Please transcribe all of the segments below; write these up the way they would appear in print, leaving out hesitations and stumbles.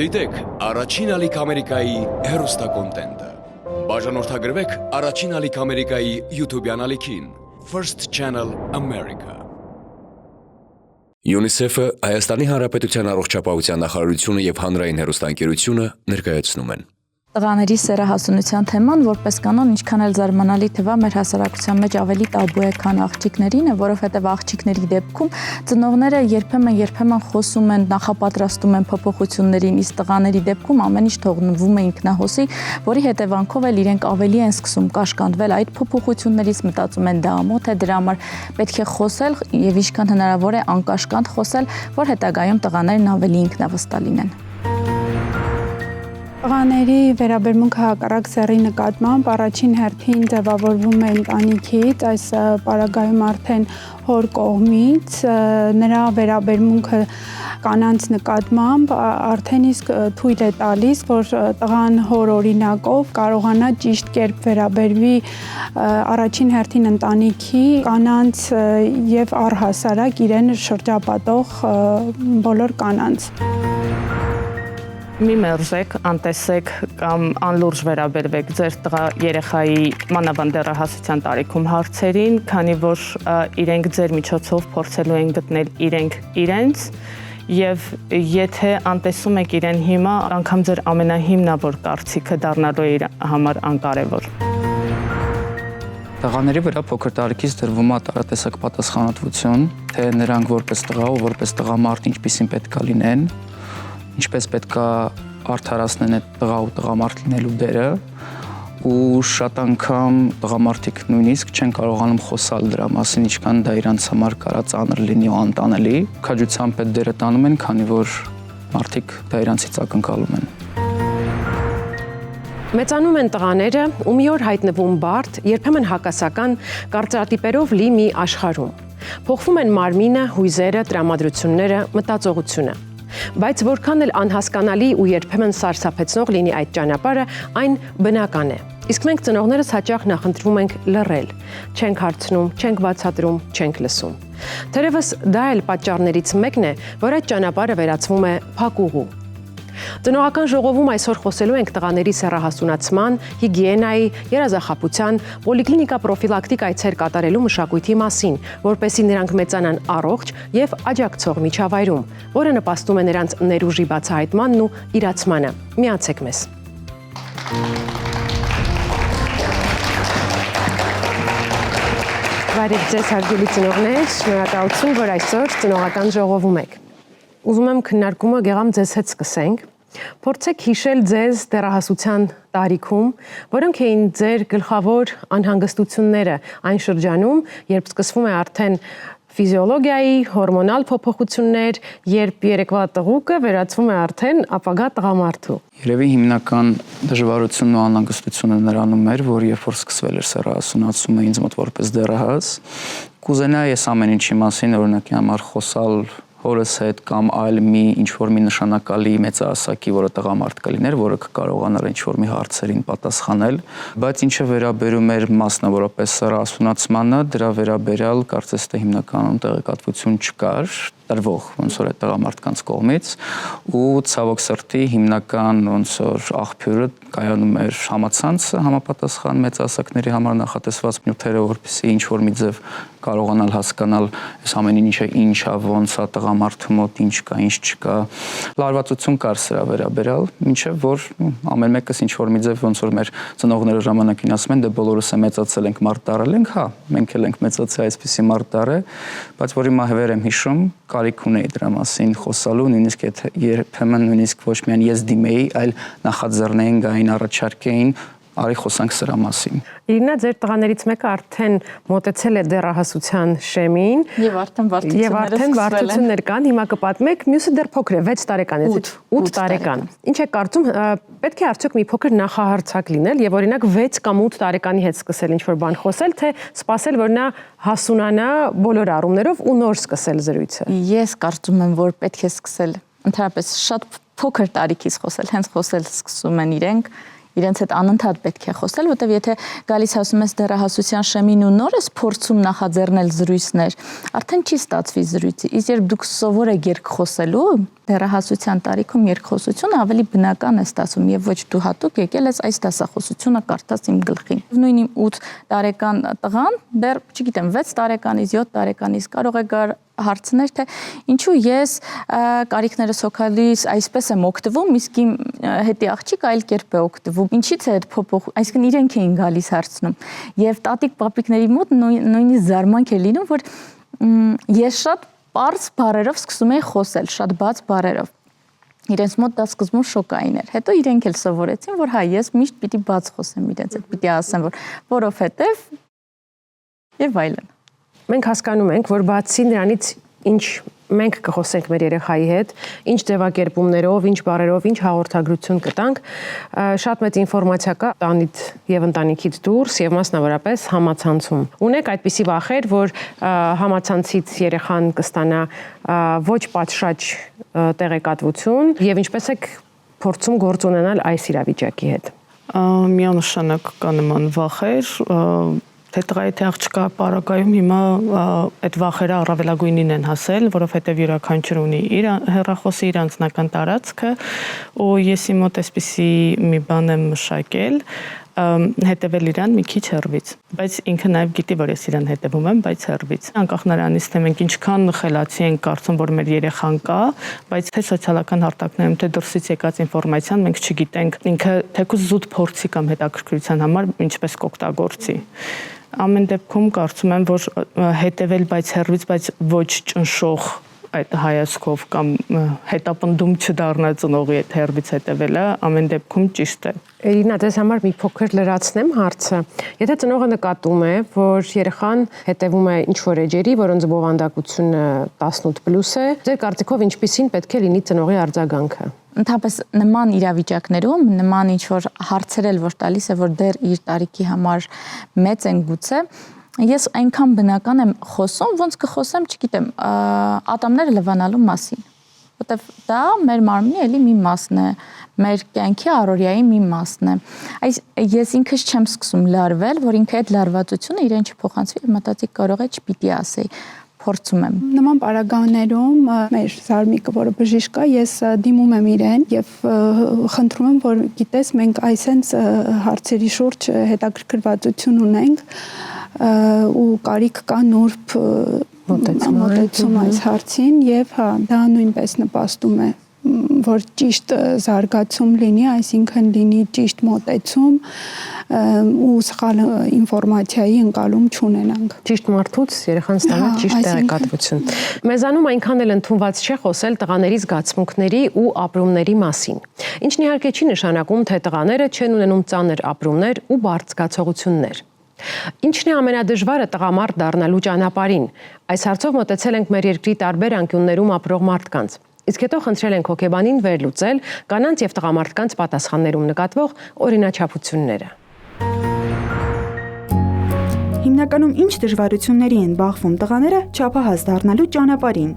Դիտեք առաջին ալիք Ամերիկայի հեռուստակոնտենտը։ Բաժանորդագրվեք առաջին ալիք Ամերիկայի YouTube-յան ալիքին First Channel America։ UNICEF-ը, Հայաստանի Հանրապետության առողջապահության նախարարությունը եւ Հանրային հեռուստաընկերությունը ներկայացնում են։ Տղաների սեռահասունության թեման, որպես կանոն, ինչքան էլ զարմանալի թվա, մեր հասարակության մեջ ավելի տաբու է, քան աղջիկներին է, որովհետև աղջիկների դեպքում ծնողները երբեմն խոսում են, նախապատրաստում են փոփոխություններին, իսկ տղաների դեպքում ամեն ինչ թողնվում է ինքնահոսի, որի հետևանքով էլ իրենք ավելի են սկսում կաշկանդվել այդ փոփոխություններից, մտածում են դա ամոթ է, դրա համար պետք է խոսել եւ ինչքան հնարավոր է անկաշկանդ խոսել, որ հետագայում տղաներն ավելի ինքնավստահ լինեն։ Տղաների վերաբերմունքը հակառակ սեռի նկատմամբ առաջին հերթին ձևավորվում է ընտանիքից, այս պարագայում արդեն հոր կողմից, նրա վերաբերմունքը կանանց նկատմամբ արդեն իսկ թույլ է տալիս, որ տղան հոր օրինակով կարողանա ճիշտ կերպ վերաբերվի առաջին հերթին ընտանիքի, կանանց եւ առհասարակ իրեն շրջապատող բոլոր կանանց։ Մի մերժեք, անտեսեք կամ անլուրջ վերաբերվեք ձեր տղա երեխայի մանավանդ դեռահասության տարիքում հարցերին, քանի որ իրենք ձեր միջոցով փորձելու են գտնել իրենք իրենց եւ եթե անտեսում եք իրեն հիմա, անգամ ձեր ամենահիմնավոր կարծիքը դառնալու է իր համար անկարևոր։ Տղաների վրա փոքր տարիքից դրվում է տարատեսակ պատասխանատվություն, թե նրանք որպես տղա ու որպես տղամարդ ինչպիսին պետք է լինեն, ինչպես պետք է արդարացնեն այդ տղա ու տղամարդ լինելու դերը ու շատ անգամ տղամարդիկ նույնիսկ չեն կարողանում խոսալ դրա մասին, ինչքան դա իրանց համար կարա ծանր լինի ու անտանելի։ Քաջությամբ այդ դերը տանում են, քանի որ մարդիկ դա իրանցից ակնկալում են։ Մեծանում են տղաները, ու մի օր հայտնվում բարդ, երբեմն հակասական կարծրատիպերով լի մի աշխարհում։ Փոխվում են մարմինը, հույզերը, տրամադրությունները, մտածողությունը։ Բայց որքան էլ անհասկանալի ու երբեմն սարսափեցնող լինի այդ ճանապարհը, այն բնական է։ Իսկ մենք ծնողներս հաճախ նախընտրվում ենք լռել, չենք հարցնում, չենք բացատրում, չենք լսում։ Թերևս դա էլ պատճառներից մեկն է, որ այդ ճանապարհը վերածվում է փակուղու։ Ծնողական ժողովում այսօր խոսելու ենք տղաների սեռահասունացման, հիգիենայի, երազախապության, պոլիկլինիկա պրոֆիլակտիկ այցեր կատարելու մշակույթի մասին, որպեսզի նրանք մեծանան առողջ եւ աջակցող միջավայրում, որը նպաստում է նրանց ներուժի բացահայտմանն ու իրացմանը։ Միացեք մեզ։ Բարև ձեզ հարգելի ծնողներ, շնորհակալություն, որ այսօր ծնողական ժողովում եք։ Ուզում եմ քննարկումը գեղամ ձեզ հետ սկսենք։ Փորձեք հիշել ձեզ դեռահասության տարիքում, որոնք էին ձեր գլխավոր անհանգստությունները այն շրջանում, երբ սկսվում է արդեն ֆիզիոլոգիայի, հորմոնալ փոփոխություններ, երբ երեկվա տղուկը վերածվում է արդեն ապագա տղամարդու։ Երևի հիմնական դժվարությունն ու անհանգստությունը նրանում էր, որ երբ որ սկսվել էր սեռահասունացումը ինձ մոտ որպես դեռահաս, կուզենայի ես ամեն ինչի մասին օրինակի համար խոսալ հորս հետ կամ այլ մի ինչ-որ մի նշանակալի մեծահասակի, որը տղամարդ կլիներ, որը կկարողանար ինչ-որ մի հարցերին պատասխանել, բայց ինչը վերաբերում էր մասնավորապես սեռահասունացմանը, դրա վերաբերյալ կարծես թե հիմնականում տեղեկատվություն չկար, տրվող ոնց որ այդ տղամարդկանց կողմից ու ցավոք սրտի հիմնական ոնց որ աղբյուրը կայանում էր համացանցը համապատասխան մեծահասակների համար նախատեսված նյութերը, որպեսզի ինչ-որ մի ձև կարողանալ հասկանալ այս ամեն ինչը ինչ է, ոնց է տղամարդու մոտ, ինչ կա, ինչ չկա։ Լարվածություն կար սրա վերաբերյալ, մինչև որ ամեն մեկս ինչ-որ մի ձև ոնց որ մեր ծնողները ժամանակին ասում են, դե բոլորս է մեծացել ենք, մարդ դարել ենք, հա, մենք էլ ենք մեծացել այսպիսի մարդ դարը, բայց որ հիմա հեվեր եմ հիշում, կարիք ունեի դրա մասին խոսալու, նույնիսկ երբեմն նույնիսկ ոչ միայն ես դիմեի, այլ նախաձեռնեին գային առաջարկեին արի խոսանք սրա մասին։ Իրինա, ձեր տղաներից մեկը արդեն մոտեցել է դեռահասության շեմին Եվ արդեն վարդություններ կան, հիմա կպատմեք, մյուսը դեռ փոքր է, 6 տարեկան է, 8 տարեկան։ Ինչ եք կարծում, պետք է արդյոք մի փոքր նախահարցակ լինել եւ օրինակ 6 կամ 8 տարեկանի հետ սկսել ինչ-որ բան խոսել, թե սпасել, որ նա հասունանա բոլոր առումներով ու նոր սկսել զրույցը։ Ես կարծում եմ, որ պետք է սկսել ընդհանրապես շատ փոքր տարիքից խոսել, հենց խոսել սկսում են իրենք իրենց հետ անընդհատ պետք է խոսել, որտեղ եթե գալիս ասում ես դեռահասության շեմին ու նոր ես փորձում նախաձեռնել զրույցներ, արդեն չի ստացվի զրույցի։ Իսկ երբ դուք սովոր եք երկխոսելու, դեռահասության տարիքում երկխոսությունը ավելի բնական է ստացվում եւ ոչ դու հատուկ եկել ես այս դասախոսությունը կարդաս իմ գլխին։ Նույն իմ 8 տարեկան տղան դեռ, չգիտեմ, 6 տարեկանից, 7 տարեկանից կարող է գար հարցներ, թե ինչու ես կարիքներս հոգալիս այսպես եմ օգտվում, իսկ իմ հետի աղջիկ այլ կերպ է օգտվում։ Ինչից է այդ փոփոխ, այսինքն իրենք էին գալիս հարցնում։ Եվ տատիկ պապիկների մոտ նույնիսկ զարմանք է լինում, որ ես շատ պարզ բառերով սկսում էի խոսել, շատ բաց բառերով։ Իրենց մոտ դա սկզբում շոկային էր։ Հետո իրենք էլ սովորեցին, որ հա, ես միշտ պիտի բաց խոսեմ իրենց հետ, պիտի ասեմ, որ որովհետև եւ այլն։ Մենք հասկանում ենք, որ բացի նրանից ինչ մենք կխոսենք մեր երեխայի հետ, ինչ ձևակերպումներով, ինչ բառերով, ինչ հաղորդագրություն կտանք, շատ մեծ ինֆորմացիա կա տանից եւ ընտանիքից դուրս եւ մասնավորապես համացանցում։ Ունեք այդպիսի վախեր, որ համացանցից երեխան կստանա ոչ պատշաճ տեղեկատվություն եւ ինչպես եք փորձում գործ ունենալ այս իրավիճակի հետ։ Միանշանակ կա նման վախեր, թե տղայի թե աղջկա պարագայում հիմա այդ վախերը առավելագույնին են հասել, որովհետև յուրաքանչյուր ունի իր հեռախոսը, իր անձնական տարածքը, ու ես իմ մոտ այսպիսի մի բան եմ մշակել, հետևել իրան մի քիչ հեռվից, բայց ինքը նաև գիտի, որ ես իրան հետևում եմ, բայց հեռվից։ Անկախ նրանից, թե մենք ինչքան խելացի ենք կարծում, որ մեր երեխան կա, բայց թե սոցիալական հարթակներում, թե դրսից եկած ինֆորմացիան մենք չգիտենք, ինքը թեկուզ զուտ փորձի կամ հետաքրքրության համար ինչպես կօգտագործի։ Ամեն դեպքում կարծում եմ, որ հետևել, բայց հեռվից, բայց ոչ ճնշող այդ հայացքով կամ հետապնդում չդառնալ ծնողի հետ հեռվից հետևելը ամեն դեպքում ճիշտ է։ Իրինա, դες համար մի փոքր լրացնեմ հարցը։ Եթե ծնողը նկատում է, որ երեխան հետևում է ինչ-որ էջերի, որոնց բովանդակությունը 18+ է, ձեր կարծիքով ինչպիսին պետք է լինի ծնողի արձագանքը։ Ընդհանրապես նման իրավիճակներում, նման ինչ-որ հարցեր որ տալիս է, որ դեռ իր տարիքի համար մեծ են գուցե, ես այնքան բնական եմ խոսում, ոնց կխոսեմ, չգիտեմ, ատամները լվանալու մասին, որտեվ դա մեր մարմնի էլի մի մասն է, մեր կյանքի առօրյայի մի մասն է։ Ես ինքս չեմ սկսում լարվել, որ ինքը այդ լարվածությունը իրեն չփոխանցվի, մտածի կարող է չպիտի ասեի, փորձում եմ։ Նման պարագաներում մեր Զարմիկը, որը բժիշկ է, ես դիմում եմ իրեն եւ խնդրում եմ, որ գիտես, մենք այսենց հարցերի շուրջ հետաքրքրվածություն ունենք ու կարիք կա նուրբ մոտեցում այս հարցին եւ հա դա նույնպես նպաստում է որ ճիշտ զարգացում լինի, այսինքն լինի ճիշտ մոտեցում ու սխալ ինֆորմացիայի ընկալում չունենանք։ Ճիշտ մարդուց երեխան ստանա ճիշտ տեղեկատվություն։ Մեզանում այնքան էլ ընդունված չէ խոսել տղաների զգացմունքների ու ապրումների մասին։ Ինչն իհարկե չի նշանակում, թե տղաները չեն ունենում ծանր ապրումներ ու բարդ զգացողություններ։ Ինչն է ամենադժվարը տղամարդ դառնալու ճանապարհին։ Այս հարցով մոտեցել ենք մեր երկրի տարբեր անկյուններում ապրող մարդկանց։ Իսկ հետո խնդրել ենք հոգեբանին վերլուծել կանանց եւ տղամարդկանց պատասխաններում նկատվող օրինաչափությունները։ Հիմնականում ինչ դժվարությունների են բախվում տղաները չափահաս դառնալու ճանապարհին։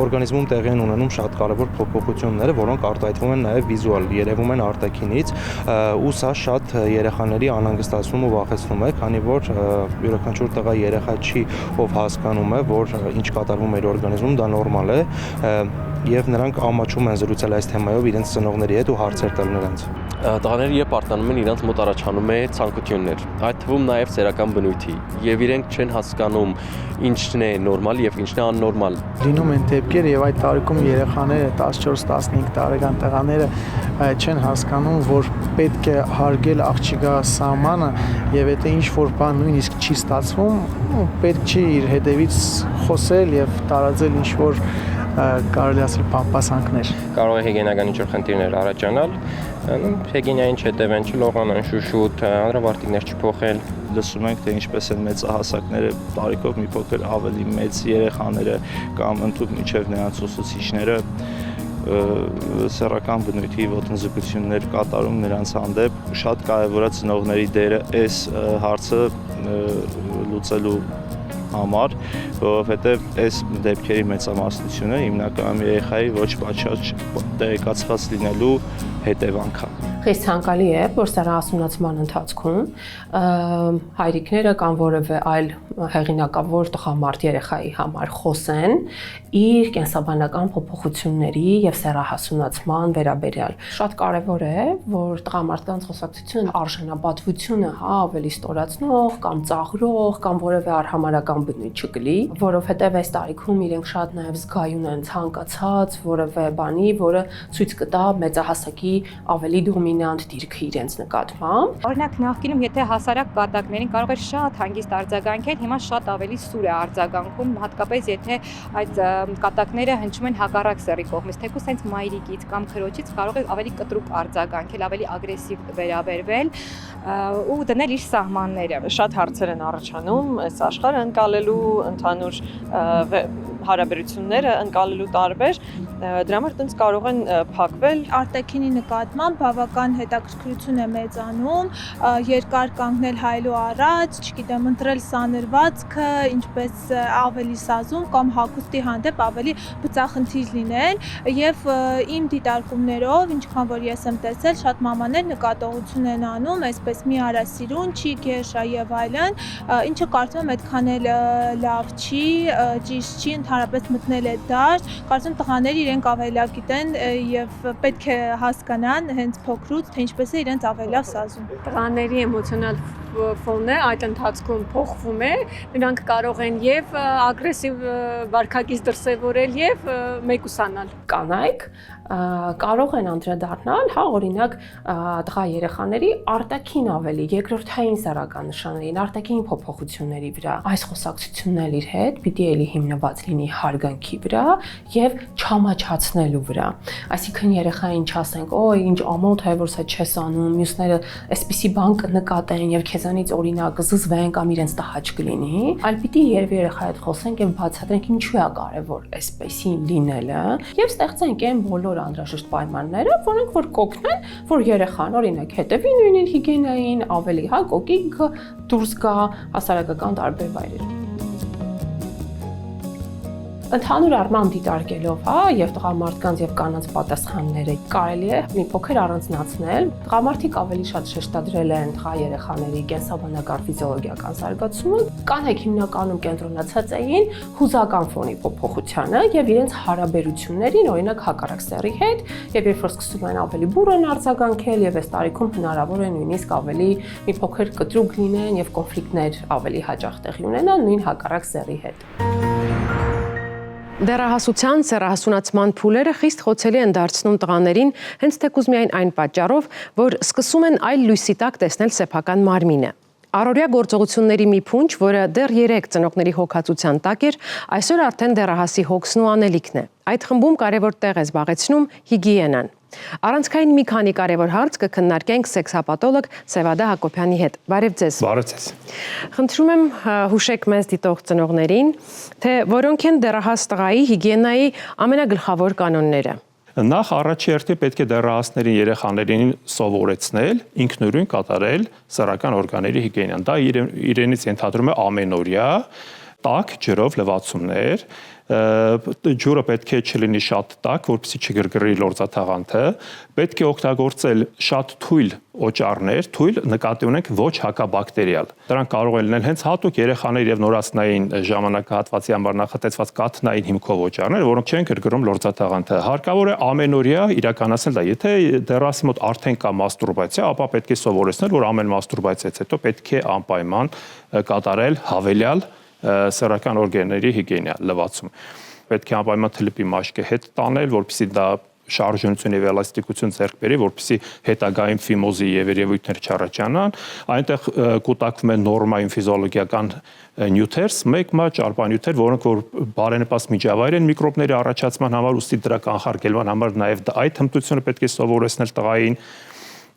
Օրգանիզմում տեղի են ունենում շատ կարևոր փոփոխությունները, որոնք արտահայտվում են նաև վիզուալ, երևում են արտաքինից, ու սա շատ երեխաների անհանգստացնում ու վախեցնում է, քանի որ յուրաքանչյուր տղա երեխա չի, ով հասկանում է, որ ինչ կատարվում է իր օրգանիզմում, դա նորմալ է, եւ նրանք ամաչում են զրուցել այս թեմայով իրենց ծնողների հետ ու հարցեր տալ նրանց։ Տղաները երբ արտանում են, իրանց մոտ առաջանում է ցանկություններ, այդ թվում նաև սեռական բնույթի, եւ իրենք չեն հասկանում ինչն է նորմալ եւ ինչն է աննորմալ։ Լինում են դեպքեր եւ այդ տարիքում երեխաները 14-15 տարեկան տղաները չեն հասկանում, որ պետք է հարգել աղջիկա սահմանը եւ եթե ինչ որ բան նույնիսկ չի ստացվում, պետք չի իր հետևից խոսել եւ տարածել ինչ որ կարելի ասել պապասանքներ։ Կարող է հիգիենական ինչ-որ խնդիրներ առաջանալ, հիգիենային չհետևեն, չլողանան շուշուտ, հանրավարտիքներ չփոխել։ Լսում ենք, թե ինչպես են մեծահասակները տարիքով մի փոքր ավելի մեծ երեխաները կամ ընդհանուր միջև նրանց ուսուցիչները սեռական բնույթի ոտնձգություններ կատարում նրանց հանդեպ։ Շատ կարևոր է ծնողների դերը այս հարցը լուծելու համար, որովհետև այս դեպքերի մեծամասնությունը հիմնականում երեխայի ոչ պատշաճ տեղեկացված լինելու հետևանք է։ Խիստ ցանկալի է, որ սեռահասունացման ընթացքում հայրիկները կամ որևէ այլ հեղինակավոր տղամարդ երեխայի համար խոսեն իր կենսաբանական փոփոխությունների եւ սեռահասունացման վերաբերյալ։ Շատ կարեւոր է, որ տղամարդկանց խոսակցությունը արժանապատվությունը ավելի ստորացնող կամ ծաղրող կամ որևէ արհամարհական բնույթ չկլի, որովհետեւ այս տարիքում իրենք շատ նաեւ զգայուն են ցանկացած որևէ բանի, որը ցույց կտա մեծահասակի ավելի դոմինանտ դիրքը իրենց նկատմամբ։ Օրինակ նախկինում եթե հասարակ կատակներին կարող էր շատ հանգիստ արձագանքել, հիմա շատ ավելի սուր է արձագանքում, հատկապես եթե այդ կատակները հնչում են հակառակ սեռի կողմից, թեկուզ հենց մայրիկից կամ քրոջից կարող է ավելի կտրուկ արձագանքել, ավելի ագրեսիվ վերաբերվել ու դնել իր սահմանները։ Շատ հարցեր են առաջանում այս աշխարհը ընկալելու, ընդհանուր հարաբերությունները ընկալելու տարբեր, դրա համար տենց կարող են փակվել։ Արտաքինի նկատմամբ բավական հետաքրքրություն է մեծանում, երկար կանգնել հայելու առաջ, չգիտեմ, ընտրել սանրվածքը, ինչպես ավելի սազում կամ հագուստի հանդեպ ավելի բծախնդիր լինել եւ իմ դիտարկումներով, ինչքան որ ես եմ տեսել, շատ մամաներ նկատողություն են անում, այսպես մի արա սիրուն չի, գեշա եւ այլն, ինչը կարծում եմ այդքան էլ լավ չի, ճիշտ չի, ընդհանրապես մտնել է դաշտ, կարծում տղաները իրենք ավելագիտեն եւ պետք է հասկանան հենց փոքրուց, թե ինչպես է իրենց ավելի լավ սազում։ Տղաների էմոցիոնալ ֆոնը այդ ընթացքում փոխվում է, նրանք կարող են եւ ագրեսիվ վարքագիծ դրսեւորել եւ մեկուսանալ։ Կանայք կարող են անդրադառնալ, հա, օրինակ տղա երեխաների արտաքին ավելի երկրորդային սեռական նշաններին, արտաքին փոփոխությունների վրա։ Այս խոսակցությունն իր հետ պիտի էլի հիմնված լինի հարգանքի վրա եւ չամաչացնելու վրա։ Այսինքն երեխային չասենք, օй, ինչ ամոթ է, որ սա չես անում, մյուսները այսպիսի բան կնկատեն եւ քեզանից օրինակ զզվեն կամ իրենց տհաճ կլինի, այլ պիտի երեխայի հետ խոսենք եւ բացատրենք ինչու է կարեւոր այսպեսի լինելը եւ ստեղծենք այն բոլոր անհրաժեշտ պայմանները, որոնք որ կօգնեն, որ երեխան օրինակ հետևի նույնին հիգիենային, ավելի հա կոկիկ դուրս գա հասարակական տարբեր վայրերում։ Ընդհանուր առմամբ դիտարկելով, հա, եւ տղամարդկանց եւ կանանց պատասխանները կարելի է մի փոքր առանձնացնել։ Տղամարդիկ ավելի շատ շեշտադրել են տղա երեխաների կենսաբանական ֆիզիոլոգիական զարգացումը, կանայք հիմնականում կենտրոնացած էին հուզական ֆոնի փոփոխությանը եւ իրենց հարաբերություններին, օրինակ հակառակ սեռի հետ, եւ երբ որ սկսում են ավելի բուռն արձագանքել եւ այս տարիքում հնարավոր է նույնիսկ ավելի մի փոքր կտրուկ լինեն եւ կոնֆլիկտներ ավելի հաճախ տեղի ունենան նույն հակառակ սեռի հետ։ Դեռահասության սեռահասունացման փուլերը խիստ խոցելի են դարձնում տղաներին հենց թեկուզ միայն այն պատճառով, որ սկսում են այլ լույսի տակ տեսնել սեփական մարմինը։ Առօրյա գործողությունների մի փունջ, որը դեռ 3 ծնողների հոգացության տակ էր, այսօր արդեն դեռահասի հոգսն ու անելիքն է։ Այդ խմբում կարևոր տեղ է զբաղեցնում հիգիենան։ Առանցքային մի քանի կարևոր հարց կքննարկենք սեքսապաթոլոգ Սևադա Հակոբյանի հետ։ Բարև ձեզ։ Բարև ձեզ։ Խնդրում եմ հուշեք մեզ դիտող ծնողներին, թե որոնք են դեռահաս տղայի հիգիենայի ամենագլխավոր կանոնները։ Նախ առաջի հերթին պետք է դեռահասներին երեխաներին սովորեցնել ինքնուրույն կատարել սեռական օրգանների հիգիենան։ Դա իրենից ենթադրում է ամենօրյա տաք ջրով լվացումներ, ջուրը պետք է չլինի շատ տաք, որպեսզի չգրգռի լորձաթաղանթը, պետք է օգտագործել շատ թույլ օճառներ, թույլ նկատի ունենք ոչ հակաբակտերիալ։ Դրանք կարող են լինել հենց հատուկ երեխաների եւ նորածնային ժամանակահատվածի համար նախատեսված կաթնային հիմքով օճառներ, որոնք չեն գրգռում լորձաթաղանթը։ Հարկավոր է ամենօրյա իրականացնել դա։ Եթե դեռահասի մոտ արդեն կա մաստուրբացիա, ապա պետք է սովորեցնել, որ ամեն մաստուրբացիայից հետո պետք է անպայման կատարել հավելյալ սեռական օրգանների հիգիենա լվացում։ Պետք է անպայման թլիպի մաշկը հետ տանել, որպեսզի դա շարժունություն եւ էլաստիկություն ձեռք բերի, որպեսզի հետագայում ֆիմոզի եւ երևույթներ չառաջանան։ Այնտեղ կուտակվում են նորմային ֆիզիոլոգիական նյութեր, մեկ մա ճարպանյութեր, որոնք որ բարենպաստ միջավայր են միկրոբների առաջացման համար, ուստի դրա կանխարգելման համար նաեւ այդ հմտությունը պետք է սովորեցնել տղային։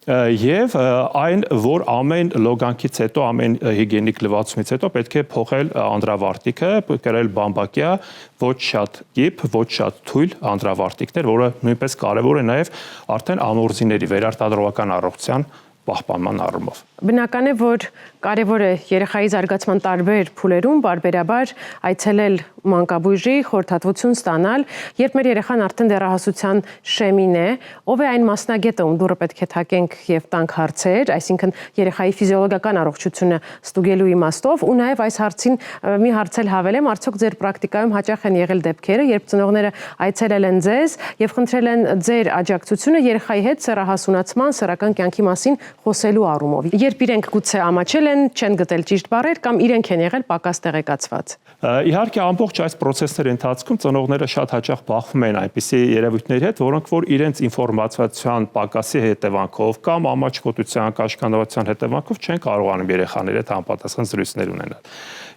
Եվ այն, որ ամեն լոգանքից հետո, ամեն հիգիենիկ լվացումից հետո պետք է փոխել անդրավարտիքը, կրել բամբակյա, ոչ շատ կիպ, ոչ շատ թույլ անդրավարտիքներ, որը նույնպես կարևոր է նաև արդեն ամորձիների վերարտադրողական առողջության պահպանման առումով։ Բնական է, որ կարևոր է երեխայի զարգացման տարբեր փուլերում բարբերաբար այցելել մանկաբույժի, խորհրդատվություն ստանալ, երբ մեր երեխան արդեն դեռահասության շեմին է, ով է այն մասնագետը, ում դուռը պետք է թակենք եւ տանք հարցեր, այսինքն երեխայի ֆիզիոլոգիական առողջությունը ստուգելու իմաստով, ու նաեւ այս հարցին մի հարց էլ հավելեմ, արդյոք ձեր պրակտիկայում հաճախ են եղել դեպքերը, երբ ծնողները այցելել են ձեզ եւ խնդրել են ձեր աջակցությունը երեխայի հետ սեռահասունացման, սեռական կյանքի մասին խոսելու առումով։ Երբ իրենք գուցե ամաչել են, չեն գտել ճիշտ բառեր կամ իրենք են եղել պակաս տեղեկացված։ Իհարկե ամբողջ այս process-ների ընթացքում ծնողները շատ հաճախ բախվում են այնպիսի երևույթների հետ, որոնք որ իրենց ինֆորմացիան պակասի հետևանքով կամ ամաչկոտության, կաշկանդվածության հետևանքով չեն կարողանում երեխաների հետ համապատասխան զրույցներ ունենալ։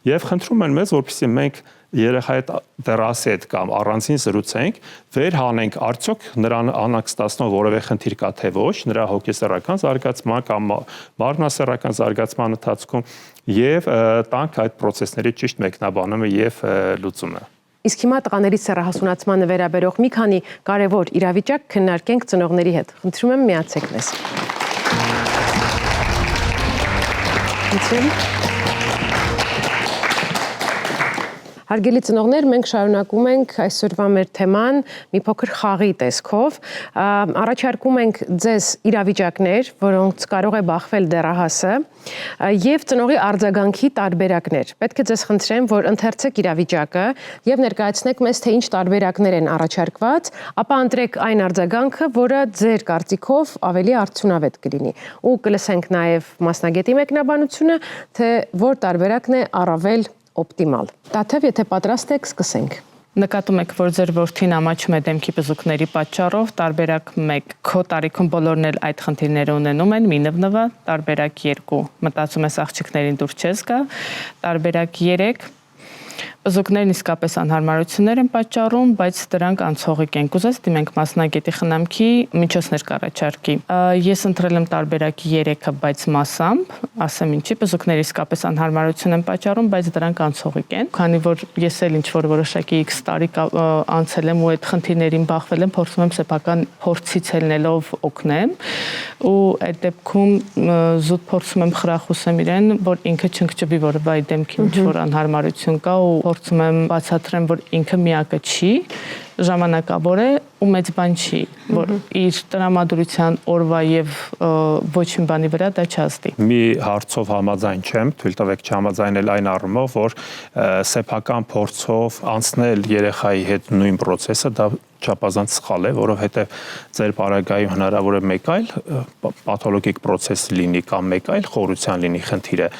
Եվ խնդրում են մեզ, որպեսզի մենք երեխայի հետ դեռասի հետ կամ առանձին զրուցենք, վերհանենք արդյոք նրան անհանգստացնող որևէ խնդիր կա թե ոչ, նրա հոգեսեռական զարգացման կամ մարմնասեռական զարգացման ընթացքում եւ տանք այդ process-ների ճիշտ մեկնաբանումը եւ լուծումը։ Իսկ հիմա տղաների սեռահասունացմանը վերաբերող մի քանի կարևոր իրավիճակ քննարկենք ծնողների հետ։ Խնդրում եմ միացեք մեզ։ Հարգելի ծնողներ, մենք շարունակում ենք այսօրվա մեր թեման մի փոքր խաղի տեսքով։ Առաջարկում ենք ձեզ իրավիճակներ, որոնց կարող է բախվել դեռահասը, եւ ծնողի արձագանքի տարբերակներ։ Պետք է ձեզ խնդրեմ, որ ընթերցեք իրավիճակը եւ ներկայացնեք մեզ, թե ինչ տարբերակներ են առաջարկված, ապա ընտրեք այն արձագանքը, որը ձեր կարծիքով ավելի արդյունավետ կլինի։ Ու կլսենք նաեւ մասնագետի մեկնաբանությունը, թե որ տարբերակն է առավել օպտիմալ։ Տաթև, եթե պատրաստ եք, սկսենք։ Նկատում եք, որ ձեր որդին ամաչում է դեմքի բզուկների պատճառով, տարբերակ 1 քո տարիքում բոլորն էլ այդ խնդիրները ունենում են, մի նվնվա, տարբերակ 2 մտածում ես աղջիկներին դուր չես գա, տարբերակ 3 բզուկներն իսկապես անհարմարություններ են պատճառում, բայց դրանք անցողիկ են։ Կուզես դիմենք մասնագետի խնամքի միջոցներ կառաջարկի։ Ես ընտրել եմ տարբերակ 3-ը, բայց մասամբ, ասեմ ինչի, բզուկները իսկապես անհարմարություն են պատճառում, բայց դրանք անցողիկ են։ Քանի որ ես էլ ինչ-որ որոշակի X տարի անցել եմ ու այդ խնդիրներին բախվել եմ, փորձում եմ սեփական փորձից ելնելով օգնեմ, ու այդ դեպքում զուտ փորձում եմ խրախուսեմ իրեն, որ ինքը չընկճվի, որովհետեւ այդ դեմքի ինչ-որ անհարմարություն կա ու փորձում եմ բացատրեմ, որ ինքը միակը չի, ժամանակավոր է ու մեծ բան չի, որ իր տրամադրության օրվա եւ ոչ մի բանի վրա դա չազդի։ Մի հարցով համաձայն չեմ, թույլ տվեք չհամաձայնել այն առումով, որ սեփական փորձով անցնել երեխայի հետ նույն process-ը դա չափազանց սխալ է, որովհետև ձեր բարագայում հնարավոր է մեկ այլ պաթոլոգիկ process լինի կամ մեկ այլ խորության լինի խնդիրը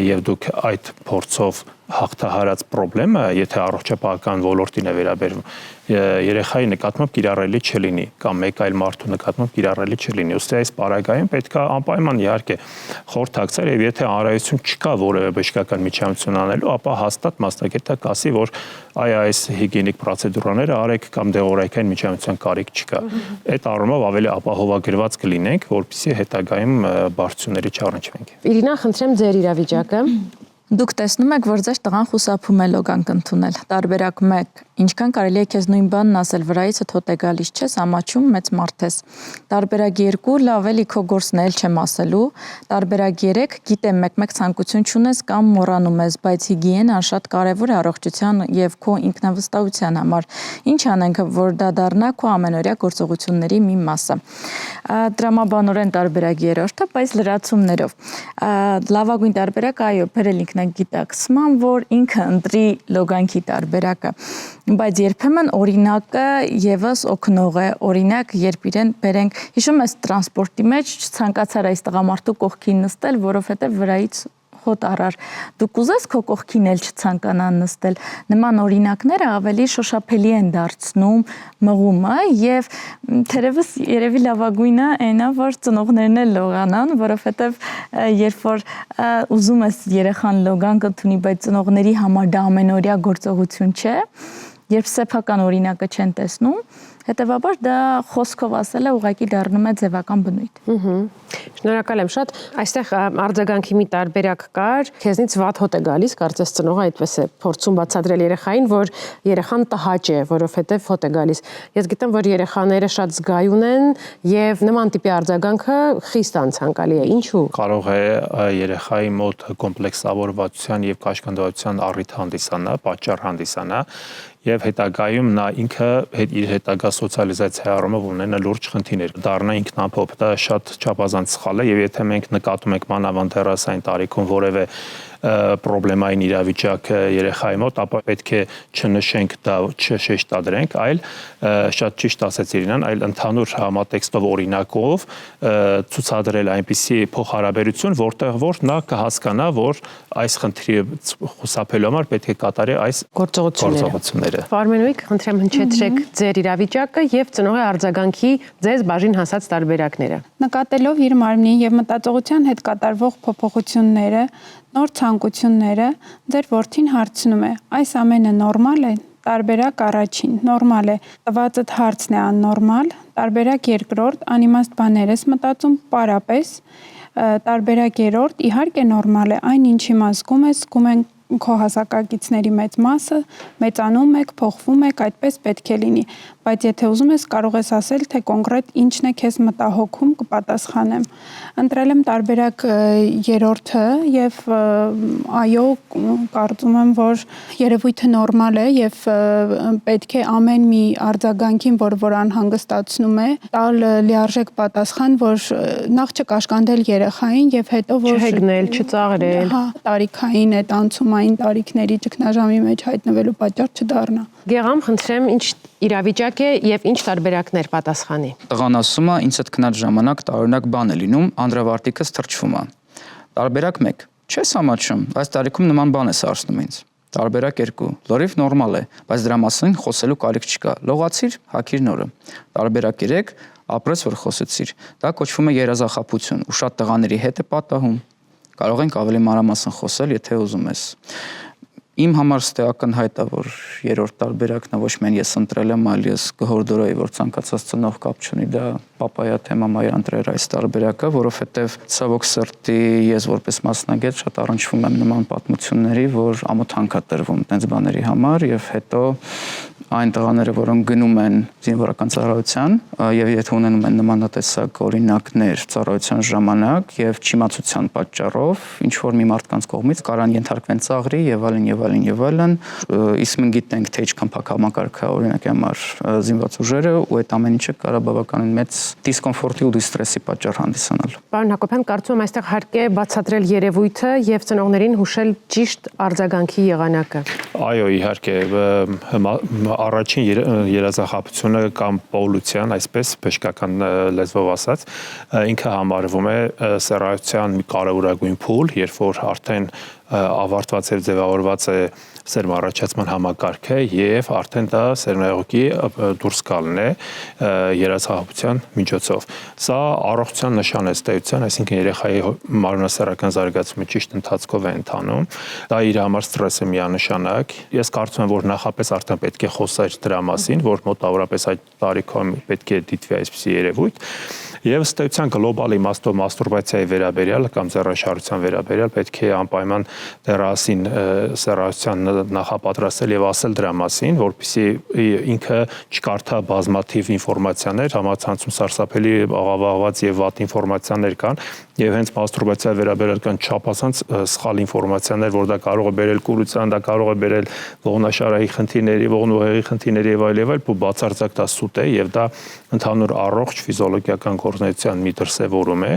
եւ դուք այդ փորձով հաղթահարած խնդրեմը, եթե առողջապահական ոլորտին է վերաբերվում, երեխայի նկատմամբ կիրառելի չլինի կամ մեկ այլ մարդու նկատմամբ կիրառելի չլինի։ Ուստի այս պարագայում պետք է անպայման իհարկե խորհրդակցել եւ եթե անհրաժեշտություն չկա որևէ բժշկական միջամտություն անելու, ապա հաստատ մասնագետը կասի, որ այս հիգիենիկ պրոցեդուրաները արեք կամ դեղորայքային միջամտության կարիք չկա։ Այդ առումով ավելի ապահովագրված կլինենք, որպեսզի հետագայում բարձությունների չառնչվենք։ Իրինա, խնդրեմ ձեր իրավիճակը։ Դուք տեսնում եք, որ ձեր տղան խուսափում է լոգանք ընդունել։ Տարբերակ 1. Ինչքան կարելի է քեզ նույն բանն ասել, վրայիցդ հոտ է գալիս, չես ամաչում, մեծ մարդ ես։ Տարբերակ 2. Լավ էլի քո գործն էլ չեմ ասելու։ Տարբերակ 3. Գիտեմ, մեկ-մեկ ցանկություն չունես կամ մոռանում ես, բայց հիգիենան շատ կարևոր է առողջության եւ քո ինքնավստահության համար։ Ինչ անենք, որ դա դառնա քո ամենօրյա գործողությունների մի մասը։ Տրամաբանորեն տարբերակ 3-ը, բայց լրացումներով։ Լավագույն տարբերակ, այո, բերել ինքնագիտակցման, որ ինքը ընտրի լոգանքի տարբերակը, բայց երբեմն օրինակը եւս օգնող է, օրինակ երբ իրեն բերենք, հիշում ես տրանսպորտի մեջ ցանկացար այս տղամարդու կողքին նստել, որովհետեւ վրայից հոտ առար, դու կուզես քո կողքին էլ չցանկանան նստել, նման օրինակները ավելի շոշափելի են դարձնում մղումը եւ թերևս երևի լավագույնը այնա, որ ծնողներն էլ լողանան, որովհետեւ երբ որ ուզում ես երեխան լոգանք ընդունի, բայց ծնողների համար դա ամենօրյա գործողություն չէ, երբ սեփական օրինակը չեն տեսնում, Հետևաբար դա խոսքով ասել է ուղղակի դառնում է ձևական բնույթ։ Շնորհակալ եմ շատ։ Այստեղ արձագանքի մի տարբերակ կար, քեզնից վատ հոտ է գալիս, կարծես ծնողը այդպես է փորձում բացատրել երեխային, որ երեխան տհաճ է, որովհետև հոտ է գալիս։ Ես գիտեմ, որ երեխաները շատ զգայուն են եւ նման տիպի արձագանքը խիստ անցանկալի է։ Ինչու՞։ Կարող է երեխայի մոտ կոմպլեքսավորվածության եւ կաշկանդվածության առիթ հանդիսանա, պատճառ հանդիսանա եւ հետագայում նա ինքը իր հետագա սոցիալիզացիայի առումով ունենա լուրջ խնդիրներ, դառնա ինքնափոփ, դա շատ չափազանց սխալ է եւ եթե մենք նկատում ենք մանավանդ դեռասային տարիքում որևէ պրոբլեմային իրավիճակ երեխայի մոտ, ապա պետք է չնշենք դա, չշեշտադրենք, այլ շատ ճիշտ ասեց Իրինան, այլ ընդհանուր համատեքստով օրինակով ցուցադրել այնպիսի փոխհարաբերություն, որտեղ որ նա կհասկանա, որ այս խնդրի խուսափելու համար պետք է կատարի այս գործողությունները։ Պարմենուիկ, խնդրեմ հնչեցրեք ձեր իրավիճակը եւ ծնողի արձագանքի ձեզ բաժին հասած տարբերակները։ Նկատելով իր մարմնի եւ մտածողության հետ կատարվող փոփոխությունները, նոր ցանկությունները, ձեր որդին հարցնում է. այս ամենը նորմալ է։ Տարբերակ առաջին, նորմալ է։ Տվածդ հարցն է աննորմալ։ Տարբերակ երկրորդ, անիմաստ բաներ ես մտածում, պարապես։ Տարբերակ երրորդ, իհարկե նորմալ է, այն ինչի մասկում ես, զգում են քո հասակակիցների մեծ մասը, մեծանում եք, փոխվում եք, այդպես պետք է լինի, բայց եթե ուզում ես կարող ես ասել, թե կոնկրետ ինչն է քեզ մտահոգում, կպատասխանեմ։ Ընտրել եմ տարբերակ երրորդը եւ այո, կարծում եմ, որ երևույթը նորմալ է եւ պետք է ամեն մի արձագանքին, որ անհանգստացնում է, տալ լիարժեք պատասխան, որ նախ չկաշկանդել երեխային եւ հետո որ չհեգնել, չծաղրել, տարիքային այդ անցումային տարիքների ճգնաժամի մեջ հայտնվելու պատճառ չդառնա։ Գեղամ, խնդրեմ, ինչ իրավիճակ է եւ ինչ տարբերակներ պատասխանի։ Տղան ասում է, ինձ հետ քնած ժամանակ տարօրինակ բան է լինում, անդրավարտիկս թրջվում է։ Տարբերակ 1. Չես ամաչում, այս տարիքում նման բան ես արցնում ինձ։ Տարբերակ 2. Լրիվ նորմալ է, բայց դրա մասին խոսելու կարիք չկա։ Լողացիր, հագիր նորը։ Տարբերակ 3. Ապրես, որ խոսեցիր։ Դա կոչվում է երազախաբություն, ու շատ տղաների հետ է պատահում։ Կարող ենք ավելի մանրամասն խոսել, եթե ուզում ես։ Իմ համար ակնհայտ է, որ երրորդ տարբերակն է, ոչ միայն ես ընտրել եմ, այլ ես կհորդորայի, որ ցանկացած ծնող կապ չունի, դա պապայա թեմամայ ընտրել այս տարբերակը, որովհետև ցավոք սրտի ես որպես մասնագետ շատ առնչվում եմ նման պատմությունների, որ ամոթանք է տրվում տենց բաների համար եւ հետո այն տղաները, որոնք գնում են զինվորական ծառայության եւ եթե ունենում են նմանատեսակ օրինակներ ծառայության ժամանակ եւ չիմացության պատճառով ինչ որ մի մարդկանց կողմից կարան ենթարկվեն ծաղրի եւ այլն, իսկ մենք գիտենք թե ինչքան փակ համակարգ է օրինակի համար զինված ուժերը ու այդ ամեն ինչը կարող բավականին մեծ դիսկոմֆորտի ու դիստրեսի պատճառ հանդիսանալ։ Պարոն Հակոբյան, կարծում եմ այստեղ հարկ է բացատրել երևույթը եւ ծնողներին հուշել ճիշտ արձագանքի եղանակը։ Այո, իհարկե, առաջին երազախաբությունը կամ պոլուցիան, այսպես բժշկական լեզվով ասած, ինքը համարվում է սեռայության մի կարևորագույն փուլ, երբ որ արդեն ավարտված եւ ձևավորված է սերմ առաջացման համակարգը եւ արդեն դա սերմնայողի դուրս գալն է երազախաբության միջոցով։ Սա առողջության նշան է ստեյության, այսինքն երեխայի մարմնասեռական զարգացումը ճիշտ ընթացքով է ընթանում։ Դա իր համար ստրես է միանշանակ։ Ես կարծում եմ, որ նախապես արդեն պետք է խոսել դրա մասին, որ մոտավորապես այդ տարիքում պետք է դիտվի այսպիսի երևույթ։ Եվ ըստեյության գլոբալ իմաստով մաստուրբացիայի վերաբերյալ կամ ձեռաշարության վերաբերյալ պետք է անպայման դեռասին սեռայության նախապատրաստել եւ ասել դրա մասին, որպեսզի ինքը չկարդա բազմաթիվ ինֆորմացիաներ, համացանցում սարսափելի աղավաղված եւ վատ ինֆորմացիաներ կան եւ հենց մաստուրբացիայի վերաբերյալ կան չափազանց սխալ ինֆորմացիաներ, որ դա կարող է բերել կուրության, դա կարող է բերել ողնաշարայի խնդիրների, ողնուղեղի խնդիրների եւ այլ, ու բացարձակ դա սուտ է եւ դա ընդհանուր առողջ ֆիզիոլոգիական գործունեության մի դրսևորում է,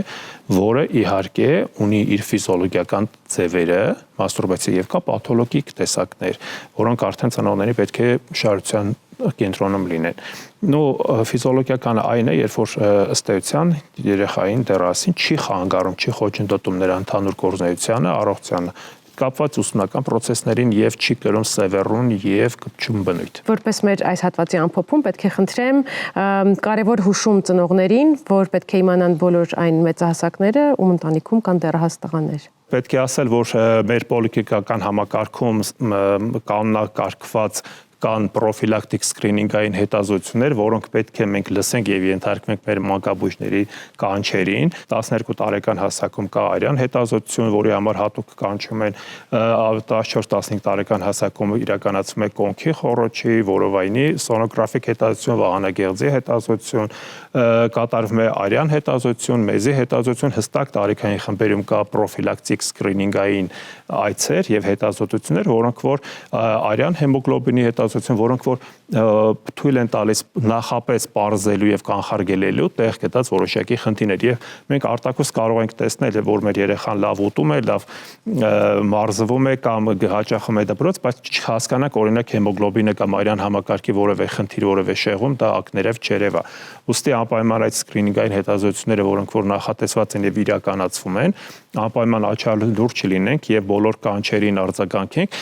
որը իհարկե ունի իր ֆիզիոլոգիական ձևերը, մաստուրբացիա եւ կա պաթոլոգիկ տեսակներ, որոնք արդեն ծնողների պետք է շարության կենտրոնում լինեն։ Ֆիզիոլոգիական այն է, երբ որ ըստ էության երեխային դեռասին չի խանգարում, չի խոչընդոտում նրա ընդհանուր գործունեությանը, առողջությանը կապված ուսումնական process-ներին եւ չի կրում սևեռուն եւ կպչուն բնույթ։ Որպես մեր այս հատվածի ամփոփում պետք է խնդրեմ կարևոր հուշում ծնողներին, որ պետք է իմանան բոլոր այն մեծահասակները, ում ընտանիքում կան դեռահաս տղաներ։ Պետք է ասել, որ մեր պոլիկլինիկական համակարգում կանոնակարգված կան պրոֆիլակտիկ սկրինինգային հետազոտություններ, որոնք պետք է մենք լսենք եւ ենթարկվենք մեր մանկաբույժների կանչերին։ 12 տարեկան հասակում կա արյան հետազոտություն, որի համար հատուկ կանչում են 14-15 տարեկան հասակում իրականացվում է կոնքի խոռոչի, որովայնի սոնոգրաֆիկ հետազոտություն, վահանագեղձի հետազոտություն, կատարվում է արյան հետազոտություն, մեզի հետազոտություն, հստակ տարիքային խմբերում կա պրոֆիլակտիկ սկրինինգային այցեր եւ հետազոտություններ, որոնք որ արյան հեմոգլոբինի հետազոտություն, որոնք որ թույլ են տալիս նախապես պարզելու եւ կանխարգելելու տեղ գտած որոշակի խնդիրներ եւ մենք արտակուս կարող ենք տեսնել, որ մեր երեխան լավ ուտում է, լավ մարզվում է կամ հաճախում է դպրոց, բայց չհասկանանք օրինակ հեմոգլոբինը կամ արյան համակարգի որևէ խնդիր, որևէ շեղում դա ակներև չերև է։ Ուստի անպայման այդ սկրինինգային հետազոտությունները, որոնք որ նախատեսված են եւ իրականացվում են, անպայման աչալուրջ չլինենք եւ բոլոր կանչերին արձագանքենք,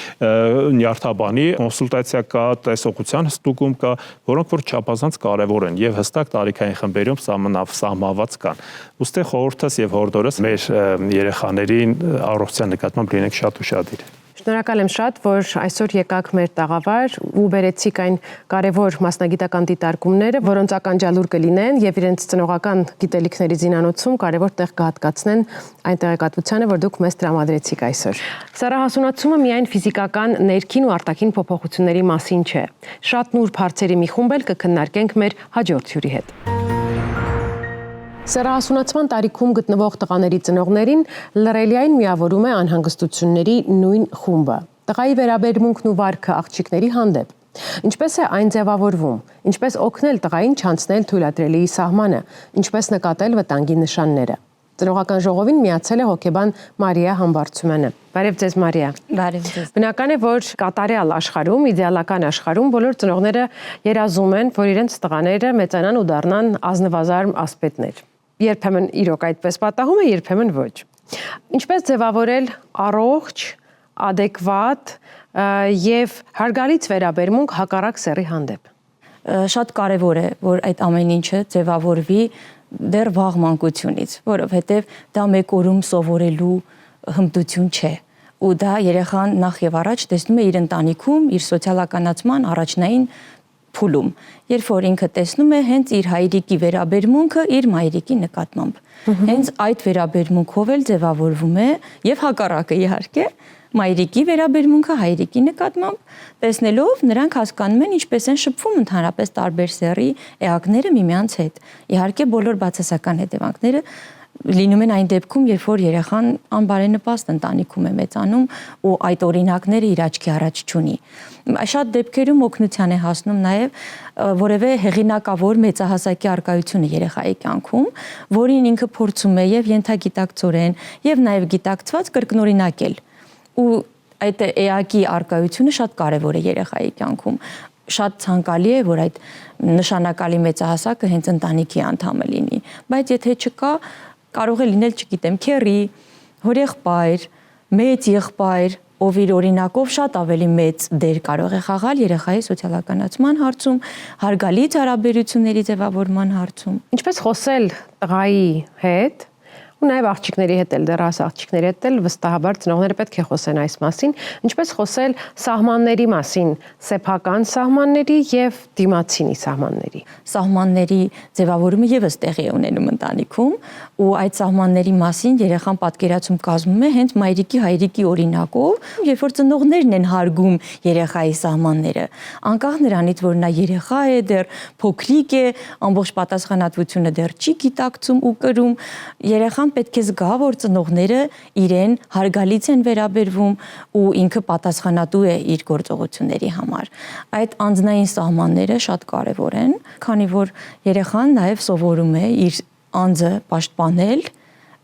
նյարդաբանի կոնսուլտացիա կա, տեսողության ստուգում կա, որոնք որ չափազանց կարեւոր են եւ հստակ տարիքային խմբերում սահմանված կան։ Ուստի խորհուրդս եւ հորդորս մեր երեխաներին առողջության նկատմամբ լինենք շատ ուշադիր։ Շնորհակալ եմ շատ, որ այսօր եկաք մեր տաղավար ու բերեցիք այն կարևոր մասնագիտական դիտարկումները, որոնց ականջալուր կլինեն եւ իրենց ծնողական գիտելիքների զինանոցում կարևոր տեղ կհատկացնեն այն տեղեկատվությանը, որ դուք մեզ տրամադրեցիք այսօր։ Սեռահասունացումը միայն ֆիզիկական ներքին ու արտաքին փոփոխությունների մասին չէ։ Շատ նուրբ հարցերի մի խումբ էլ կքննարկենք մեր հաջորդ հյուրի հետ։ Սեռահասունացման տարիքում գտնվող տղաների ծնողներին լռելիային միավորում է անհանգստությունների նույն խումբը։ Տղայի վերաբերմունքն ու վարքը աղջիկների հանդեպ։ Ինչպես է այն ձևավորվում, ինչպես օգնել տղային չանցնել թույլատրելիի սահմանը, ինչպես նկատել վտանգի նշանները։ Ծնողական ժողովին միացել է հոգեբան Մարիա Համբարձումյանը։ Բարև ձեզ Մարիա։ Բարև ձեզ։ Բնական է, որ կատարյալ աշխարհում, իդեալական աշխարհում բոլոր ծնողները երազում են, որ իրենց տղաները մեծանան ու դառնան ազնվազարմ ասպետներ։ Երբեմն իրոք այդպես պատահում է, երբեմն ոչ։ Ինչպես ձևավորել առողջ, adekvat եւ հարգալից վերաբերմունք հակառակ սեռի հանդեպ։ Շատ կարևոր է, որ այդ ամեն ինչը ձևավորվի դեռ վաղ մանկությունից, որովհետեւ դա մեկ օրում սովորելու հմտություն չէ։ Ու դա երեխան նախ եւ առաջ տեսնում է իր ընտանիքում, իր սոցիալականացման առաջնային փուլում, երբ որ ինքը տեսնում է հենց իր հայրիկի վերաբերմունքը իր մայրիկի նկատմամբ։ Հենց այդ վերաբերմունքով էլ ձևավորվում է եւ հակառակը իհարկե մայրիկի վերաբերմունքը հայրիկի նկատմամբ, տեսնելով նրանք հասկանում են ինչպես են շփվում ընդհանրապես տարբեր սեռի էակները միմյանց հետ։ Իհարկե բոլոր բացասական հետևանքները լինում են այն դեպքում, երբ որ երեխան անբարենպաստ ընտանիքում է մեծանում ու այդ օրինակները իր աչքի առաջ չունի։ Շատ դեպքերում օգնության է հասնում նաև որևէ հեղինակավոր մեծահասակի առկայությունը երեխայի կյանքում, որին ինքը փորձում է եւ ենթագիտակցորեն եւ նաև գիտակցված կրկնօրինակել։ Ու այդ էակի առկայությունը շատ կարևոր է երեխայի կյանքում։ Շատ ցանկալի է, որ այդ նշանակալի մեծահասակը հենց ընտանիքի անդամը լինի, բայց եթե չկա, կարող է լինել, չգիտեմ, քեռի, հորեղբայր, մեծ եղբայր, ով իր օրինակով շատ ավելի մեծ դեր կարող է խաղալ երեխայի սոցիալականացման հարցում, հարգալից հարաբերությունների ձևավորման հարցում։ Ինչպես խոսել տղայի հետ ու նաև աղջիկների հետ էլ, դեռ աղջիկների հետ էլ վստահաբար ծնողները պետք է խոսեն այս մասին, ինչպես խոսել սահմանների մասին, սեփական սահմանների եւ դիմացինի սահմանների։ Սահմանների ձևավորումը եւս տեղի է ունենում ընտանիքում ու այդ սահմանների մասին երեխան պատկերացում կազմում է հենց մայրիկի հայրիկի օրինակով, երբ որ ծնողներն են հարգում երեխայի սահմանները, անկախ նրանից, որ նա երեխա է, դեռ փոքրիկ է, ամբողջ պատասխանատվությունը դեռ չի գիտակցում ու կրում, երեխան պետք է զգա, որ ծնողները իրեն հարգալից են վերաբերվում ու ինքը պատասխանատու է իր գործողությունների համար։ Այդ անձնային սահմանները շատ կարևոր են, քանի որ երեխան նաև սովորում է իր անձը պաշտպանել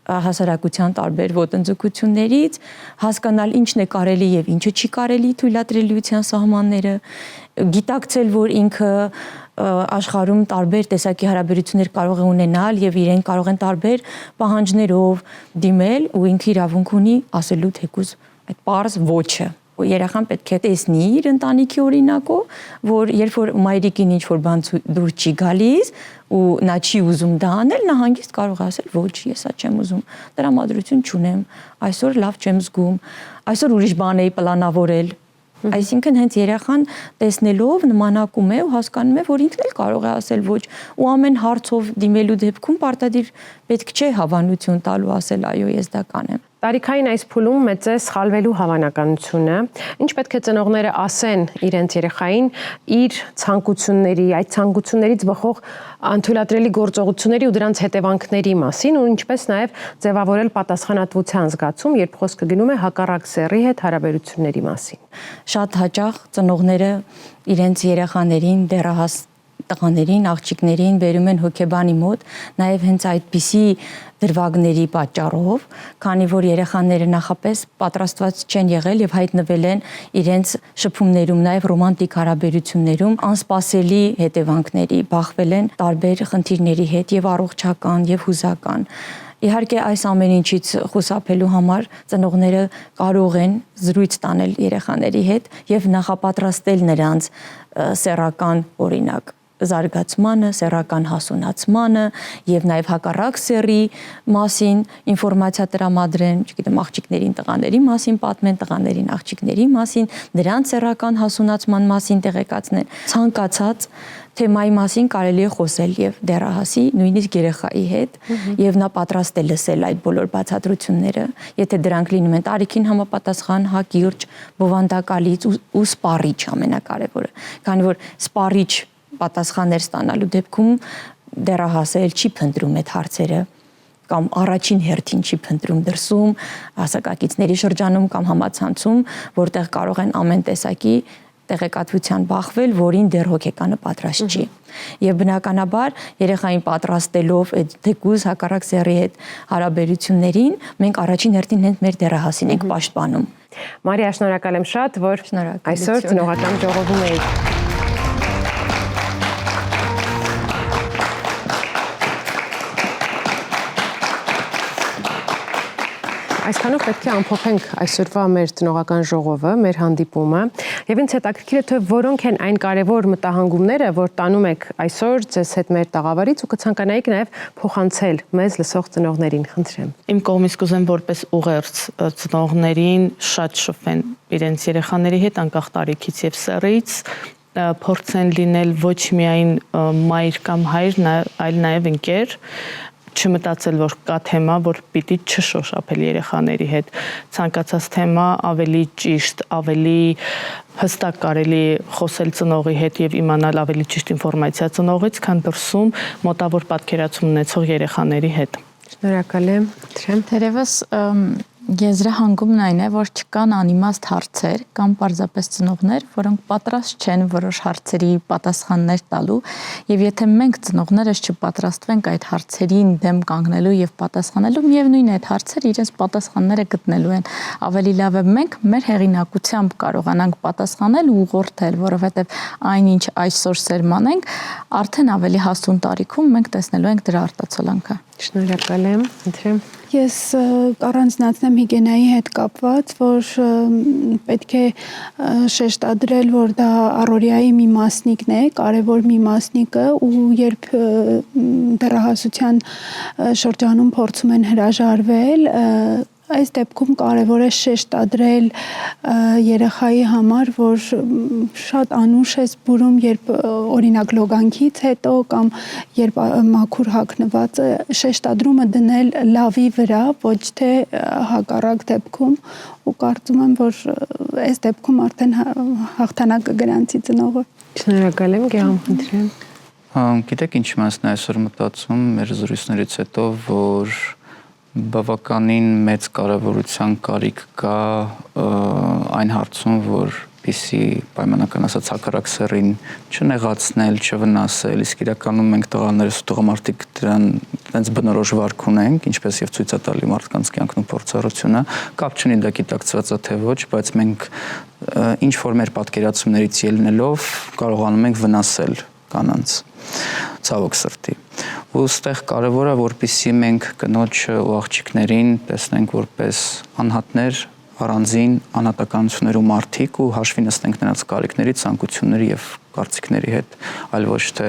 հասարակության տարբեր ոտնձգություններից, հասկանալ ինչն է կարելի եւ ինչը չի կարելի թույլատրելիության սահմանները, գիտակցել, որ ինքը աշխարհում տարբեր տեսակի հարաբերություններ կարող է ունենալ եւ իրեն կարող են տարբեր պահանջներով դիմել ու ինքը իրավունք ունի ասելու թեկուզ այդ պարզ ոչը։ Երեխան պետք է տեսնի իր ընտանիքի օրինակով, որ երբ որ մայրիկին ինչ-որ բան դուր չի գալիս ու նա չի ուզում դա անել, նա հանգիստ կարող է ասել ոչ, ես սա չեմ ուզում, տրամադրություն չունեմ, այսօր լավ չեմ զգում, այսօր ուրիշ բան էի պլանավորել, Այսինքն հենց երեխան տեսնելով նմանակում է ու հասկանում է, որ ինքն էլ կարող է ասել ոչ, ու ամեն հարցով դիմելու դեպքում պարտադիր պետք չէ հավանություն տալու ասել այո, ես դա կանեմ։ Տարիքային այս փուլում մեծ է սխալվելու հավանականությունը։ Ինչ պետք է ծնողները ասեն իրենց երեխային իր ցանկությունների, այդ ցանկություններից բխող անթույլատրելի գործողությունների ու դրանց հետևանքների մասին, ու ինչպես նաև ձևավորել պատասխանատվության զգացում, երբ խոսքը գնում է հակառակ սեռի հետ հարաբերությունների մասին։ Շատ հաճախ ծնողները իրենց երեխաներին դեռահաս տղաներին, աղջիկներին բերում են հոգեբանի մոտ, նաև հենց այդպիսի դրվագների պատճառով, քանի որ երեխաները նախապես պատրաստված չեն եղել եւ հայտնվել են իրենց շփումներում, նաև ռոմանտիկ հարաբերություններում անսպասելի հետևանքների, բախվել են տարբեր խնդիրների հետ եւ առողջական եւ հուզական։ Իհարկե այս ամեն ինչից խուսափելու համար ծնողները կարող են զրույց տանել երեխաների հետ եւ նախապատրաստել նրանց սեռական օրինակ զարգացմանը, սեռական հասունացմանը եւ նաեւ հակառակ սեռի մասին ինֆորմացիա տրամադրեն, չգիտեմ, աղջիկներին, տղաների մասին պատմեն, տղաներին, աղջիկների մասին, նրանց սեռական հասունացման մասին տեղեկացնեն։ Ցանկացած թեմայի մասին կարելի է խոսել եւ դեռահասի, նույնիսկ երեխայի հետ, եւ նա պատրաստ է լսել այդ բոլոր բացատրությունները, եթե դրանք լինում են տարիքին համապատասխան, հակիրճ, բովանդակալից ու սպառիչ ամենակարևորը, քանի որ սպառիչ պատասխաններ ստանալու դեպքում դեռահասը չի փնտրում այդ հարցերը կամ առաջին հերթին չի փնտրում դրսում, հասակակիցների շրջանում կամ համացանցում, որտեղ կարող են ամեն տեսակի տեղեկատվության բախվել, որին դեռ հոգեկանը պատրաստ չի։ Եվ բնականաբար երեխային պատրաստելով այդ թեկուզ հակառակ սեռի հետ հարաբերություններին, մենք առաջին հերթին հենց մեր դեռահասին ենք պաշտպանում։ Մարիա, շնորհակալ եմ շատ, որ այսօր ծնողական ժողովում եք։ Այսքանով պետք է ամփոփենք այսօրվա մեր ծնողական ժողովը, մեր հանդիպումը, եւ ինձ հետաքրքիր է թե որոնք են այն կարևոր մտահանգումները, որ տանում եք այսօր ձեզ հետ մեր տաղավարից ու կցանկանայիք նաեւ փոխանցել մեզ լսող ծնողներին, խնդրեմ։ Իմ կողմից կուզեմ որպես ուղերձ ծնողներին շատ շփվեն իրենց երեխաների հետ անկախ տարիքից եւ սեռից, փորձեն լինել ոչ միայն մայր կամ հայր, այլ նաեւ ընկեր, չմտածել, որ կա թեմա, որ պիտի չշոշափել երեխաների հետ։ Ցանկացած թեմա ավելի ճիշտ, ավելի հստակ կարելի խոսել ծնողի հետ եւ իմանալ ավելի ճիշտ ինֆորմացիա ծնողից, քան դրսում մոտավոր պատկերացում ունեցող երեխաների հետ։ Շնորհակալ եմ։ Թերևս եզրահանգումն այն է, որ չկան անիմաստ հարցեր կամ պարզապես ծնողներ, որոնք պատրաստ չեն որոշ հարցերի պատասխաններ տալու, եւ եթե մենք ծնողներս չպատրաստվենք այդ հարցերին դեմ կանգնելու եւ պատասխանելու, միևնույն է այդ հարցերը իրենց պատասխանները գտնելու են։ Ավելի լավ է մենք մեր հեղինակությամբ կարողանանք պատասխանել ու ուղղորդել, որովհետեւ այնինչ այսօր սերմանենք, արդեն ավելի հասուն տարիքում մենք տեսնելու ենք դրա արտացոլանքը։ Շնորհակալ եմ, խնդրեմ։ Ես առանձնացնեմ հիգիենայի հետ կապված, որ պետք է շեշտադրել, որ դա առօրյայի մի մասնիկն է, կարևոր մի մասնիկը, ու երբ դեռահասության շրջանում փորձում են հրաժարվել, այս դեպքում կարևոր է շեշտադրել երեխայի համար, որ շատ անուշ է զբուրում, երբ օրինակ լոգանքից հետո կամ երբ մաքուր հագնված է, շեշտադրումը դնել լավի վրա, ոչ թե հակառակ դեպքում, ու կարծում եմ, որ այս դեպքում արդեն հաղթանակը գրանցի ծնողը։ Շնորհակալ եմ, Գեհամ, խնդրեմ։ Գիտեք ինչ մասն է այսօր մտածում մեր զրույցներից հետո, որ բավականին մեծ կարևորության կարիք կա այն հարցում, որ պիսի պայմանական ասած հակառակ սեռին չնեղացնել, չվնասել, իսկ իրականում մենք տղաներս ու տղամարդիկ դրան այդպես բնորոշ վարք ունենք, ինչպես եւ ցույց է տալի մարդկանց կյանքն ու փորձառությունը, կապ չունի դա գիտակցված է թե ոչ, բայց մենք ինչ որ մեր պատկերացումներից ելնելով կարողանում ենք վնասել կանանց ցավոք սրտի։ Ու ստեղ կարևոր է, որպեսզի մենք կնոջը ու աղջիկներին տեսնենք որպես անհատներ, առանձին անհատականություններ ու մարդիկ ու հաշվի նստենք նրանց կարիքների, ցանկությունների եւ կարծիքների հետ, այլ ոչ թե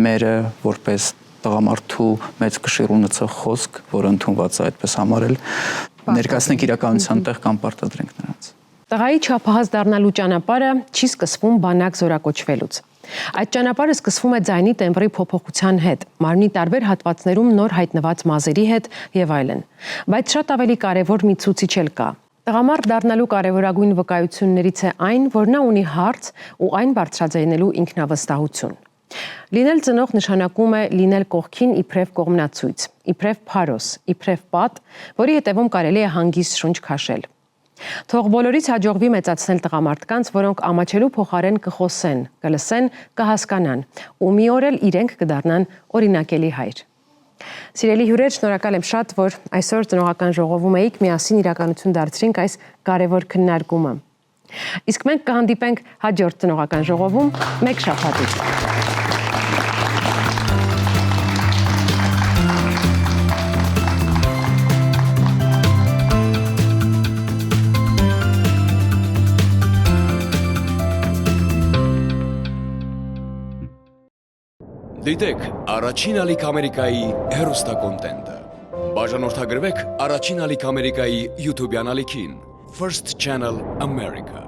մերը որպես տղամարդու մեծ կշիռ ունեցող խոսք, որը ընդունված է այդպես համարել, ներկայացնենք իրականության տեղ կամ պարտադրենք նրանց։ Տղայի չափահաս դառնալու ճանապարհը չի սկսվում բանակ զորակոչվելուց։ Այդ ճանապարհը սկսվում է ձայնի տեմբրի փոփոխության հետ, մարմնի տարբեր հատվածներում նոր հայտնված մազերի հետ եւ այլն։ Բայց շատ ավելի կարևոր մի ցուցիչ էլ կա։ Տղամարդ դառնալու կարևորագույն վկայություններից է այն, որ նա ունի հարց ու այն բարձրաձայնելու ինքնավստահություն։ Լինել ծնող նշանակում է լինել կողքին իբրև կողմնացույց, իբրև փարոս, իբրև պատ, որի հետևում կարելի է հանգիստ շունչ քաշել։ Թող բոլորից հաջողվի մեծացնել տղամարդկանց, որոնք ամաչելու փոխարեն կխոսեն, կլսեն, կհասկանան ու մի օր էլ իրենք կդառնան օրինակելի հայր։ Սիրելի հյուրեր, շնորհակալ եմ շատ, որ այսօր ծնողական ժողովում եք, միասին իրականություն դարձրինք այս կարևոր քննարկումը։ Իսկ մենք կհանդիպենք հաջորդ ծնողական ժողովում մեկ շաբաթից։ Դիտեք Առաջին ալիք Ամերիկայի հեռուստակոնտենտը։ Բաժանորդագրվեք Առաջին ալիք Ամերիկայի YouTube-յան ալիքին First Channel America։